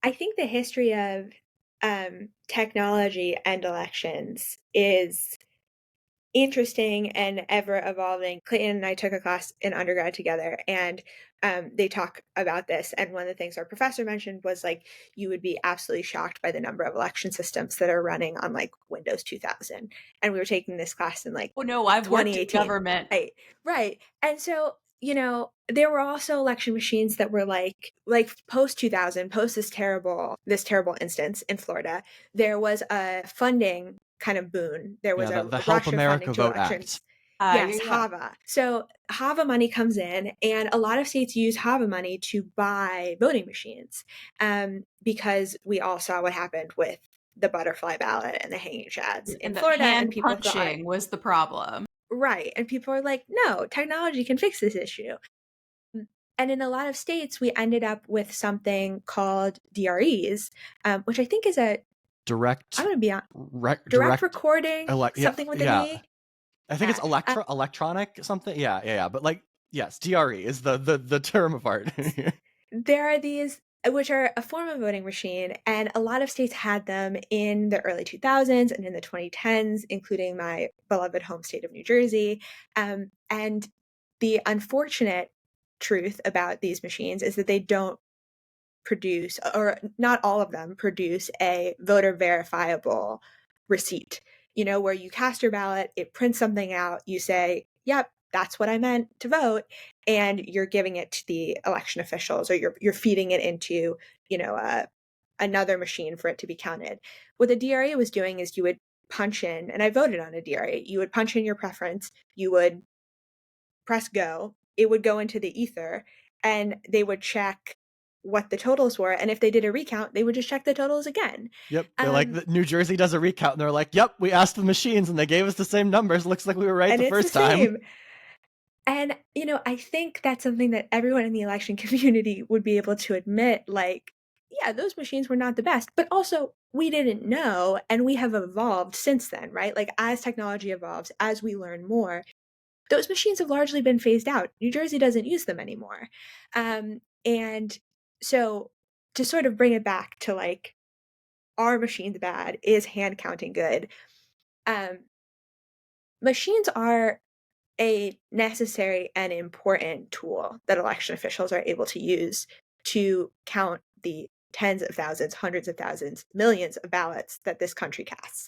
I think the history of technology and elections is interesting and ever evolving. Clayton and I took a class in undergrad together, and they talk about this. And one of the things our professor mentioned was like, you would be absolutely shocked by the number of election systems that are running on like Windows 2000. And we were taking this class in like Oh no, I've worked in 2018. government. Right, right. And so, there were also election machines that were like post 2000, post this terrible instance in Florida. There was a funding kind of boon. There Yeah, was the a Help rush of funding America to Vote Act. elections. Yeah, Yes, yeah. HAVA. So HAVA money comes in, and a lot of states use HAVA money to buy voting machines, because we all saw what happened with the butterfly ballot and the hanging chads in And the Florida, and hand people thought, punching was the problem. right, and people are like, no, technology can fix this issue. And in a lot of states, we ended up with something called DREs, which I think is I'm Direct, going to be on direct direct, recording, yeah, something with an yeah. E. I think it's Yeah. electronic something. Yeah, yeah, yeah. But like, yes, DRE is the term of art. There are these, which are a form of voting machine, and a lot of states had them in the early 2000s and in the 2010s, including my beloved home state of New Jersey. And the unfortunate truth about these machines is that they don't produce, or not all of them produce, a voter verifiable receipt. Where you cast your ballot, it prints something out, you say, yep, that's what I meant to vote, and you're giving it to the election officials, or you're feeding it into, another machine for it to be counted. What the DRA was doing is you would punch in, and I voted on a DRA, you would punch in your preference, you would press go, it would go into the ether, and they would check what the totals were. And if they did a recount, they would just check the totals again. Yep, they're like, New Jersey does a recount, and they're like, yep, we asked the machines, and they gave us the same numbers. Looks like we were right And the it's the first time. same. And, I think that's something that everyone in the election community would be able to admit, like, yeah, those machines were not the best, but also we didn't know, and we have evolved since then, right? Like, as technology evolves, as we learn more, those machines have largely been phased out. New Jersey doesn't use them anymore. And so to sort of bring it back to like, are machines bad? Is hand counting good? Um, Machines are a necessary and important tool that election officials are able to use to count the tens of thousands, hundreds of thousands, millions of ballots that this country casts.